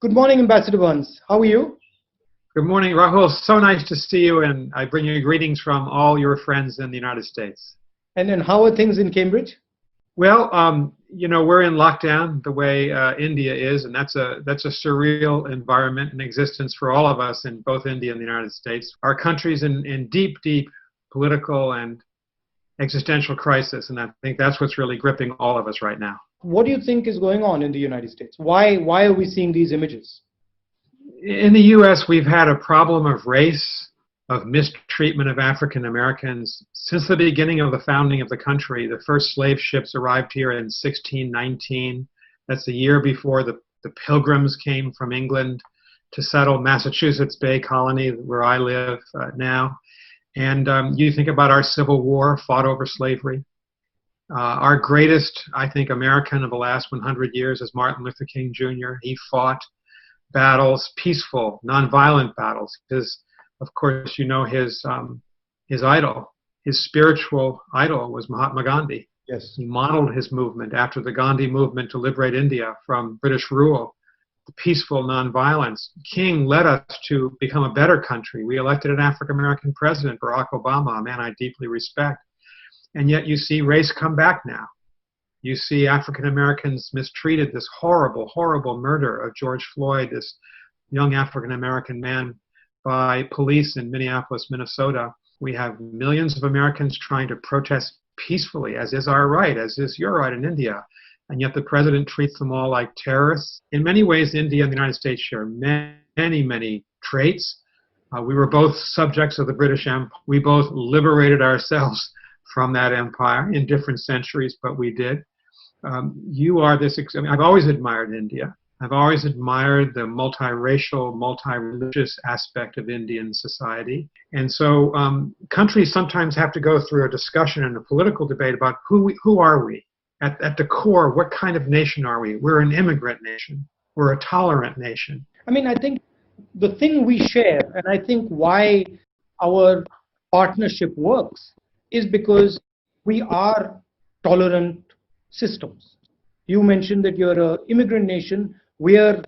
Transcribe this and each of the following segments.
Good morning, Ambassador Burns. How are you? Good morning, Rahul. So nice to see you, and I bring you greetings from all your friends in the United States. And then how are things in Cambridge? Well, we're in lockdown the way India is, and that's a surreal environment and existence for all of us in both India and the United States. Our country's in deep political and existential crisis, and I think that's what's really gripping all of us right now. What do you think is going on in the United States? Why are we seeing these images? In the U.S., we've had a problem of race, of mistreatment of African Americans. Since the beginning of the founding of the country, the first slave ships arrived here in 1619. That's the year before the Pilgrims came from England to settle Massachusetts Bay Colony, where I live now. And you think about our Civil War, fought over slavery. Our greatest, I think, American of the last 100 years is Martin Luther King Jr. He fought battles, peaceful, nonviolent battles, because, of course, his idol, his spiritual idol was Mahatma Gandhi. Yes. He modeled his movement after the Gandhi movement to liberate India from British rule, the peaceful nonviolence. King led us to become a better country. We elected an African-American president, Barack Obama, a man I deeply respect. And yet you see race come back now. You see African-Americans mistreated, this horrible, horrible murder of George Floyd, this young African-American man, by police in Minneapolis, Minnesota. We have millions of Americans trying to protest peacefully, as is our right, as is your right in India. And yet the president treats them all like terrorists. In many ways, India and the United States share many traits. We were both subjects of the British Empire. We both liberated ourselves from that empire in different centuries, but we did. I've always admired India. I've always admired the multiracial, multi-religious aspect of Indian society. And so countries sometimes have to go through a discussion and a political debate about who are we? At the core, what kind of nation are we? We're an immigrant nation. We're a tolerant nation. I mean, I think the thing we share, and I think why our partnership works, is because we are tolerant systems. You mentioned that you're an immigrant nation. We are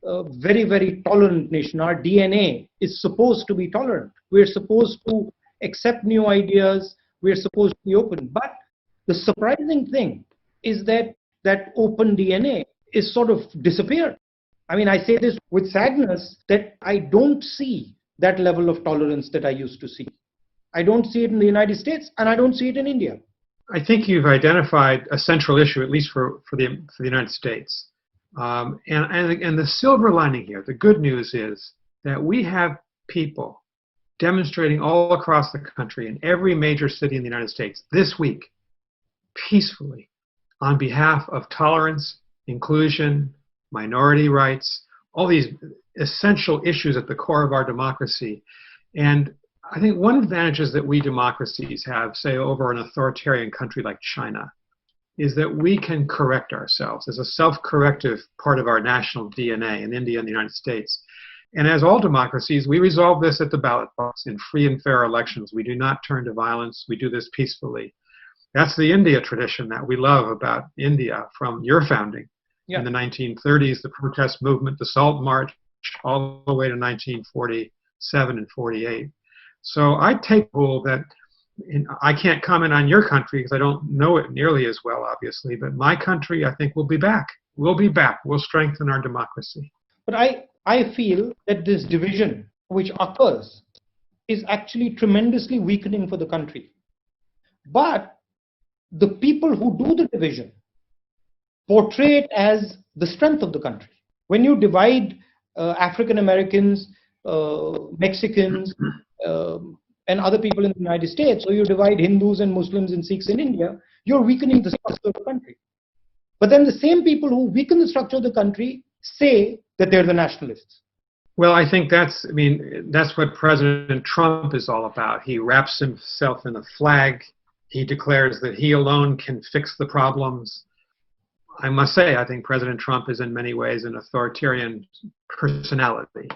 a very tolerant nation. Our DNA is supposed to be tolerant. We're supposed to accept new ideas. We're supposed to be open. But the surprising thing is that that open DNA is sort of disappeared. I mean, I say this with sadness that I don't see that level of tolerance that I used to see. I don't see it in the United States, and I don't see it in India. I think you've identified a central issue, at least for the United States. And the silver lining here, the good news is that we have people demonstrating all across the country in every major city in the United States this week, peacefully, on behalf of tolerance, inclusion, minority rights, all these essential issues at the core of our democracy. And I think one advantage that we democracies have, say, over an authoritarian country like China, is that we can correct ourselves as a self-corrective part of our national DNA in India and the United States. And as all democracies, we resolve this at the ballot box in free and fair elections. We do not turn to violence. We do this peacefully. That's the India tradition that we love about India from your founding. Yeah. In the 1930s, the protest movement, the Salt March, all the way to 1947 and 48. So I take the rule that, I can't comment on your country because I don't know it nearly as well, obviously, but my country, I think, will be back. We'll be back. We'll strengthen our democracy. But I feel that this division which occurs is actually tremendously weakening for the country. But the people who do the division portray it as the strength of the country. When you divide African Americans, Mexicans, and other people in the United States, or you divide Hindus and Muslims and Sikhs in India, you're weakening the structure of the country. But then the same people who weaken the structure of the country say that they're the nationalists. Well, I think that's what President Trump is all about. He wraps himself in a flag. He declares that he alone can fix the problems. I must say, I think President Trump is in many ways an authoritarian personality.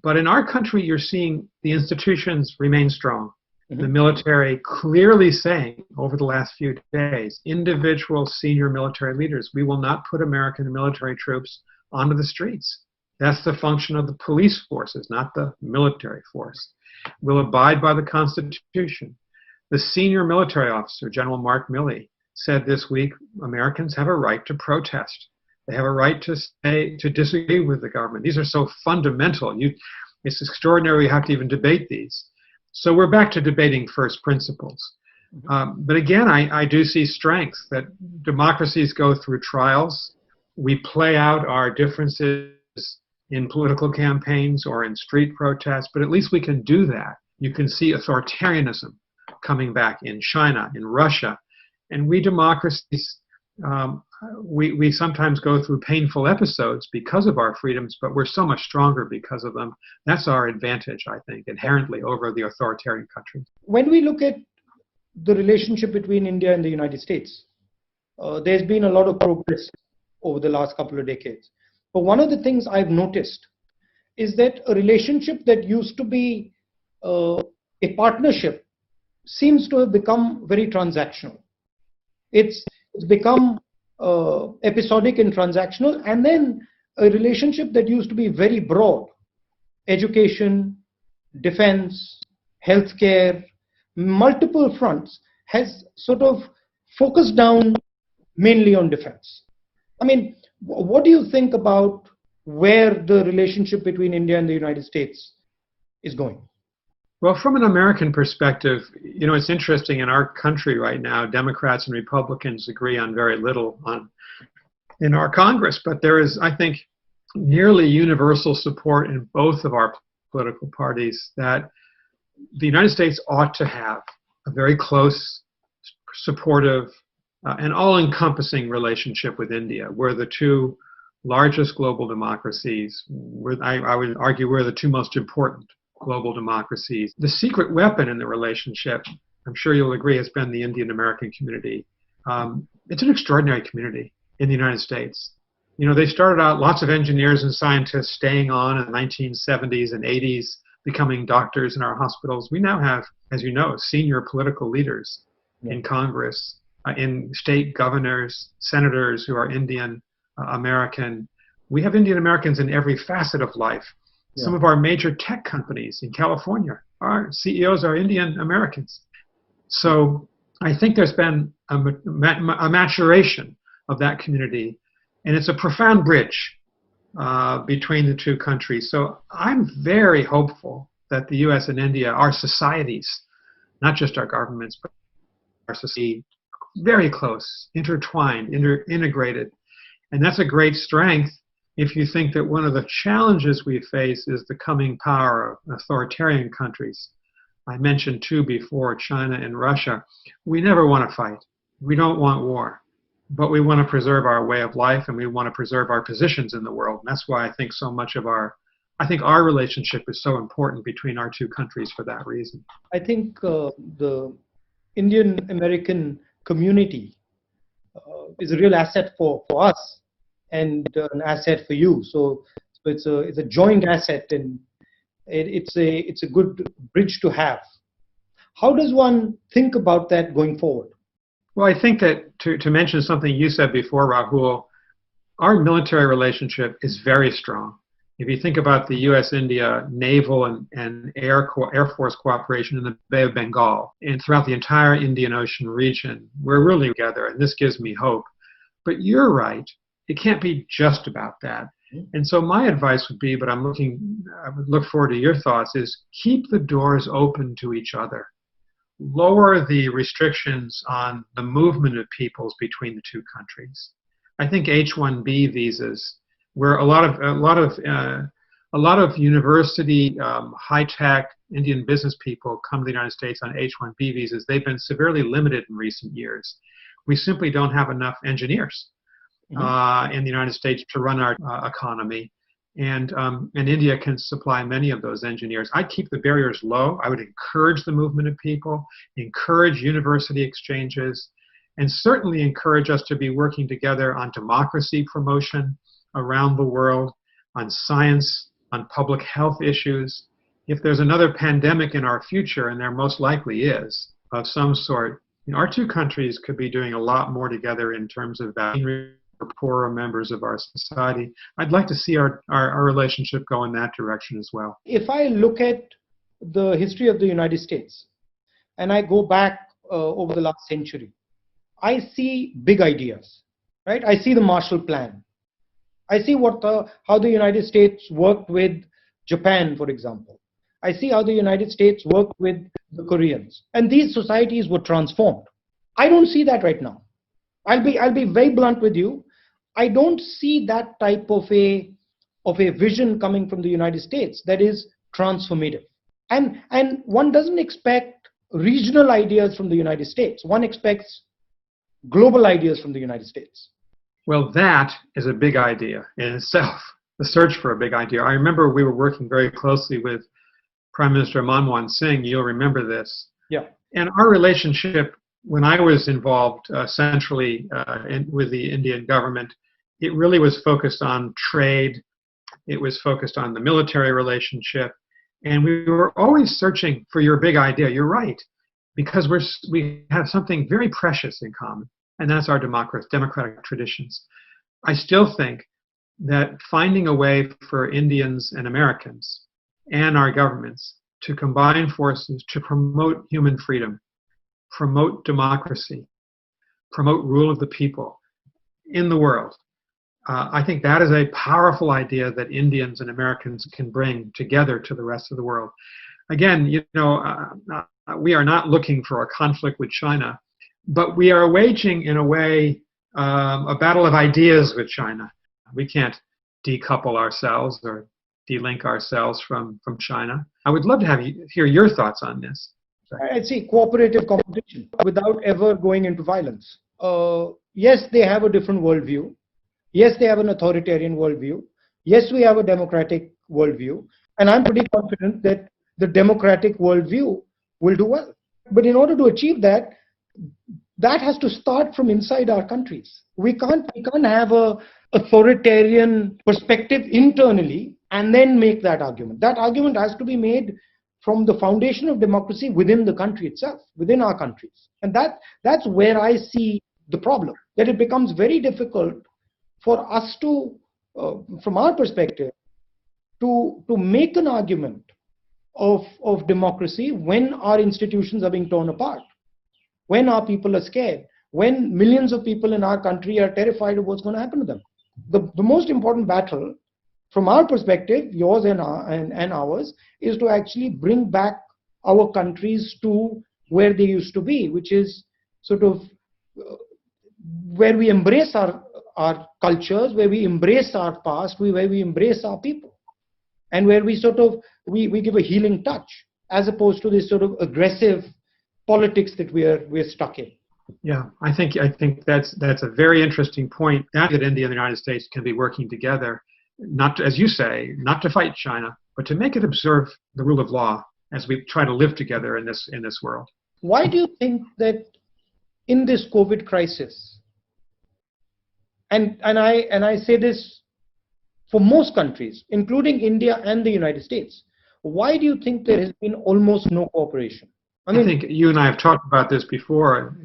But in our country, you're seeing the institutions remain strong. Mm-hmm. The military clearly saying over the last few days, individual senior military leaders, we will not put American military troops onto the streets. That's the function of the police forces, not the military force. We'll abide by the Constitution. The senior military officer, General Mark Milley, said this week, Americans have a right to protest. They have a right to disagree with the government. These are so fundamental. It's extraordinary we have to even debate these. So we're back to debating first principles. But again, I do see strength, that democracies go through trials. We play out our differences in political campaigns or in street protests, but at least we can do that. You can see authoritarianism coming back in China, in Russia. And we democracies, we sometimes go through painful episodes because of our freedoms, but we're so much stronger because of them. That's our advantage, I think, inherently over the authoritarian countries. When we look at the relationship between India and the United States, there's been a lot of progress over the last couple of decades. But one of the things I've noticed is that a relationship that used to be a partnership seems to have become very transactional. It's become episodic and transactional, and then a relationship that used to be very broad, education, defense, healthcare, multiple fronts, has sort of focused down mainly on defense. I mean, what do you think about where the relationship between India and the United States is going? Well, from an American perspective, it's interesting in our country right now, Democrats and Republicans agree on very little in our Congress, but there is, I think, nearly universal support in both of our political parties that the United States ought to have a very close, supportive, and all-encompassing relationship with India. We're the two largest global democracies. I would argue we're the two most important global democracies. The secret weapon in the relationship, I'm sure you'll agree, has been the Indian-American community. It's an extraordinary community in the United States. They started out, lots of engineers and scientists staying on in the 1970s and 80s, becoming doctors in our hospitals. We now have, as you know, senior political leaders in Congress, in state governors, senators who are Indian American. We have Indian Americans in every facet of life. Some of our major tech companies in California, our CEOs are Indian Americans. So I think there's been a maturation of that community, and it's a profound bridge between the two countries. So I'm very hopeful that the U.S. and India, our societies, not just our governments, but our society, very close, intertwined, integrated. And that's a great strength if you think that one of the challenges we face is the coming power of authoritarian countries. I mentioned two before, China and Russia. We never want to fight. We don't want war. But we want to preserve our way of life, and we want to preserve our positions in the world. And that's why I think so much of our relationship is so important between our two countries for that reason. I think the Indian American community is a real asset for us and an asset for you. So it's a joint asset, and it's a good bridge to have. How does one think about that going forward? Well, I think that to mention something you said before, Rahul, our military relationship is very strong. If you think about the U.S.-India naval and Air Force cooperation in the Bay of Bengal and throughout the entire Indian Ocean region, we're really together, and this gives me hope. But you're right, it can't be just about that. And so my advice would be, but I would look forward to your thoughts, is keep the doors open to each other. Lower the restrictions on the movement of peoples between the two countries. I think H-1B visas, where a lot of university, high-tech Indian business people come to the United States on H-1B visas, they've been severely limited in recent years. We simply don't have enough engineers in the United States to run our economy. And India can supply many of those engineers. I'd keep the barriers low. I would encourage the movement of people, encourage university exchanges, and certainly encourage us to be working together on democracy promotion around the world, on science, on public health issues. If there's another pandemic in our future, and there most likely is, of some sort, our two countries could be doing a lot more together in terms of vaccine poorer members of our society. I'd like to see our relationship go in that direction as well. If I look at the history of the United States and I go back over the last century, I see big ideas, right? I see the Marshall Plan. I see how the United States worked with Japan, for example. I see how the United States worked with the Koreans, and these societies were transformed. I don't see that right now. I'll be very blunt with you. I don't see that type of a vision coming from the United States that is transformative. And one doesn't expect regional ideas from the United States. One expects global ideas from the United States. Well, that is a big idea in itself, the search for a big idea. I remember we were working very closely with Prime Minister Manmohan Singh. You'll remember this. Yeah. And our relationship, when I was involved centrally with the Indian government, it really was focused on trade. It was focused on the military relationship. And we were always searching for your big idea. You're right, because we have something very precious in common, and that's our democratic traditions. I still think that finding a way for Indians and Americans and our governments to combine forces to promote human freedom, promote democracy, promote rule of the people in the world, I think that is a powerful idea that Indians and Americans can bring together to the rest of the world. Again, we are not looking for a conflict with China, but we are waging, in a way, a battle of ideas with China. We can't decouple ourselves or de-link ourselves from China. I would love to hear your thoughts on this. I'd say cooperative competition without ever going into violence. Yes, they have a different worldview. Yes, they have an authoritarian worldview. Yes, we have a democratic worldview. And I'm pretty confident that the democratic worldview will do well. But in order to achieve that, that has to start from inside our countries. We can't have a authoritarian perspective internally and then make that argument. That argument has to be made from the foundation of democracy within the country itself, within our countries. And that's where I see the problem, that it becomes very difficult for us to, from our perspective, to make an argument of democracy when our institutions are being torn apart, when our people are scared, when millions of people in our country are terrified of what's going to happen to them. The most important battle, from our perspective, yours and ours, is to actually bring back our countries to where they used to be, which is sort of where we embrace our cultures, where we embrace our past, where we embrace our people, and where we sort of we give a healing touch, as opposed to this sort of aggressive politics that we're stuck in. Yeah, I think that's a very interesting point. That India and the United States can be working together, not to, as you say, not to fight China, but to make it observe the rule of law as we try to live together in this world. Why do you think that in this COVID crisis, and I say this for most countries, including India and the United States, why do you think there has been almost no cooperation? I think you and I have talked about this before.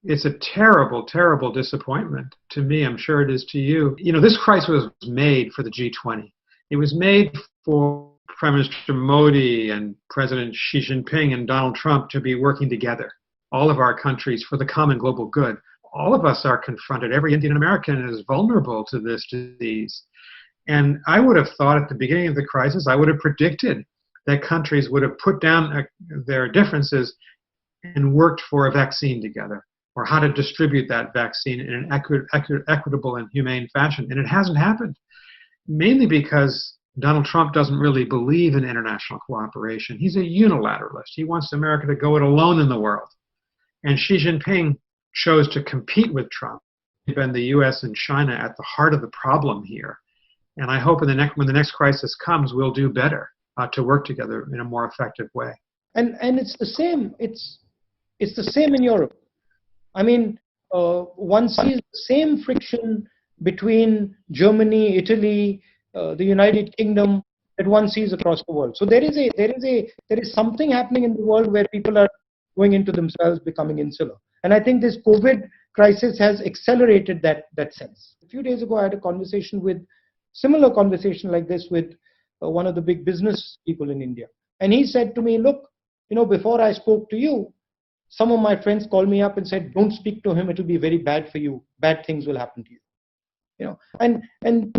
It's a terrible, terrible disappointment to me. I'm sure it is to you. This crisis was made for the G20. It was made for Prime Minister Modi and President Xi Jinping and Donald Trump to be working together, all of our countries, for the common global good. All of us are confronted. Every Indian American is vulnerable to this disease. And I would have thought at the beginning of the crisis, I would have predicted that countries would have put down their differences and worked for a vaccine together, or how to distribute that vaccine in an equitable and humane fashion. And it hasn't happened, mainly because Donald Trump doesn't really believe in international cooperation. He's a unilateralist. He wants America to go it alone in the world. And Xi Jinping chose to compete with Trump. And the U.S. and China at the heart of the problem here. And I hope when the next crisis comes, we'll do better to work together in a more effective way. And it's the same. It's the same in Europe. I mean, one sees the same friction between Germany, Italy, the United Kingdom that one sees across the world. So there is something happening in the world where people are going into themselves, becoming insular. And I think this COVID crisis has accelerated that sense. A few days ago, I had a similar conversation like this with one of the big business people in India. And he said to me, look, before I spoke to you, some of my friends called me up and said, don't speak to him. It'll be very bad for you. Bad things will happen to you. And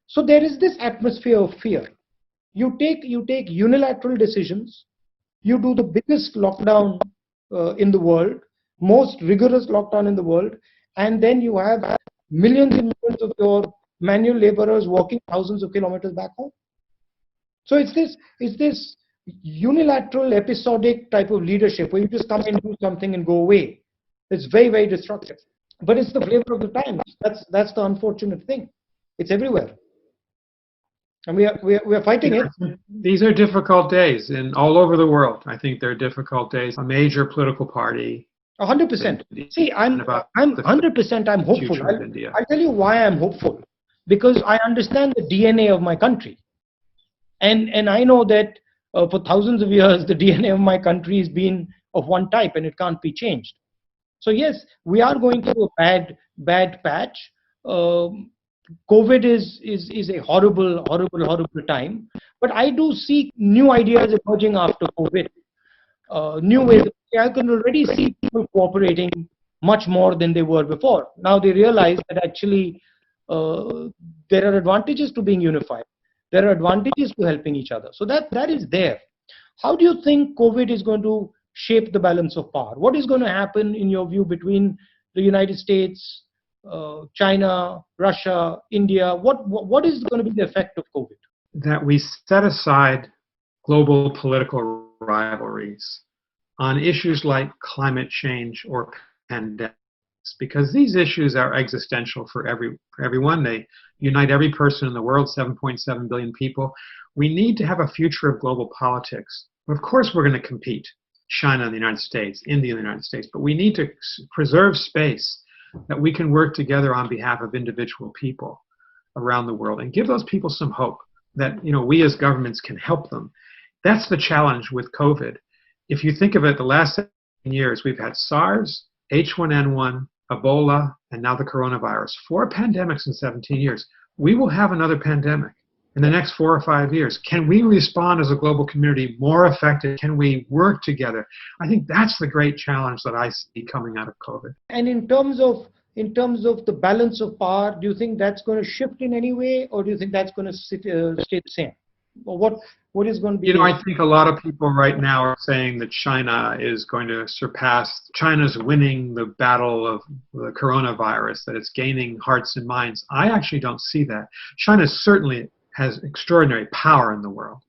so there is this atmosphere of fear. You take unilateral decisions. You do the biggest lockdown in the world, most rigorous lockdown in the world, and then you have millions and millions of your manual laborers walking thousands of kilometers back home. So it's this unilateral, episodic type of leadership where you just come and do something and go away. It's very, very destructive. But it's the flavor of the times. That's the unfortunate thing. It's everywhere. And we are fighting it. These are difficult days all over the world. I think they're difficult days. A major political party. 100%. See, I'm 100%. I'm hopeful. I'll tell you why I'm hopeful. Because I understand the DNA of my country, and I know that for thousands of years the DNA of my country has been of one type, and it can't be changed. So yes, we are going through a bad patch. COVID is a horrible time. But I do see new ideas emerging after COVID. New ways. I can already see people cooperating much more than they were before. Now they realize that actually there are advantages to being unified. There are advantages to helping each other. So that is there. How do you think COVID is going to shape the balance of power? What is going to happen in your view between the United States, China, Russia, India? What is going to be the effect of COVID? That we set aside global political rivalries on issues like climate change or pandemics, because these issues are existential for everyone. They unite every person in the world, 7.7 billion people. We need to have a future of global politics. Of course, we're going to compete. China and the United States, India and the United States, but we need to preserve space that we can work together on behalf of individual people around the world and give those people some hope that we as governments can help them. That's the challenge with COVID. If you think of it, the last 7 years, we've had SARS, H1N1, Ebola, and now the coronavirus. 4 pandemics in 17 years. We will have another pandemic in the next 4 or 5 years. Can we respond as a global community more effective? Can we work together? I think that's the great challenge that I see coming out of COVID. And in terms of the balance of power, do you think that's going to shift in any way, or do you think that's going to stay the same? Or what is going to be? I think a lot of people right now are saying that China is going to surpass. China's winning the battle of the coronavirus, that it's gaining hearts and minds. I actually don't see that. China certainly has extraordinary power in the world.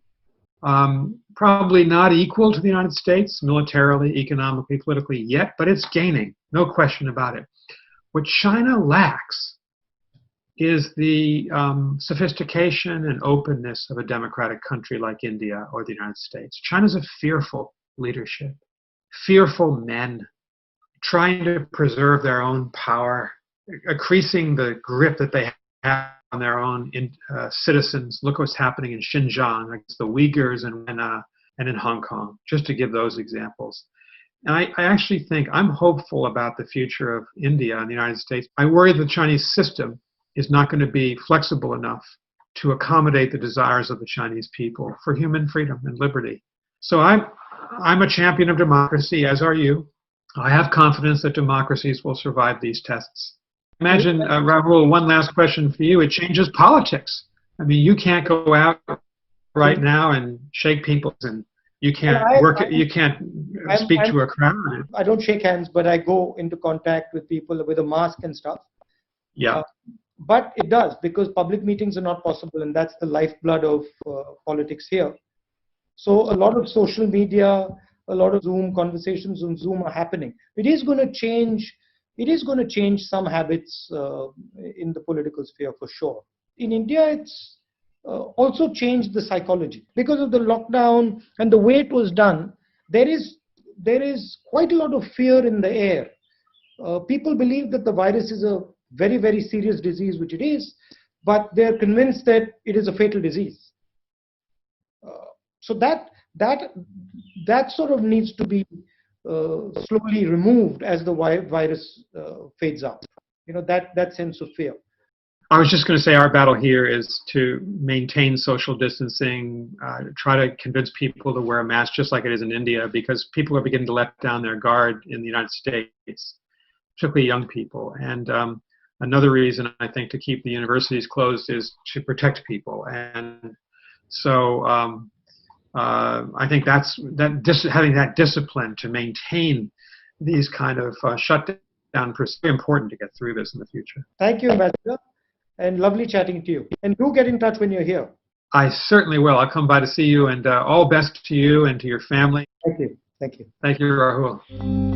Probably not equal to the United States militarily, economically, politically yet, but it's gaining, no question about it. What China lacks is the sophistication and openness of a democratic country like India or the United States. China's a fearful leadership, fearful men trying to preserve their own power, increasing the grip that they have on their own citizens. Look what's happening in Xinjiang against the Uyghurs and in Hong Kong, just to give those examples. And I actually think I'm hopeful about the future of India and the United States. I worry the Chinese system is not going to be flexible enough to accommodate the desires of the Chinese people for human freedom and liberty. So I'm a champion of democracy, as are you. I have confidence that democracies will survive these tests. Imagine, Rahul, one last question for you. It changes politics. I mean, you can't go out right now and shake people, and you can't speak to a crowd. I don't shake hands, but I go into contact with people with a mask and stuff. Yeah. But it does, because public meetings are not possible, and that's the lifeblood of politics here. So a lot of social media, a lot of Zoom conversations on Zoom are happening. It is going to change. It is going to change some habits in the political sphere for sure. In India, it's also changed the psychology because of the lockdown and the way it was done. There is quite a lot of fear in the air. People believe that the virus is a very, very serious disease, which it is, but they're convinced that it is a fatal disease. So that sort of needs to be slowly removed as the virus fades out. That sense of fear. I was just going to say our battle here is to maintain social distancing, try to convince people to wear a mask just like it is in India, because people are beginning to let down their guard in the United States, particularly young people. And another reason I think to keep the universities closed is to protect people. And so I think having that discipline to maintain these kind of shutdown is very important to get through this in the future. Thank you, Ambassador. And lovely chatting to you. And do get in touch when you're here. I certainly will. I'll come by to see you, and all best to you and to your family. Thank you. Thank you. Thank you, Rahul.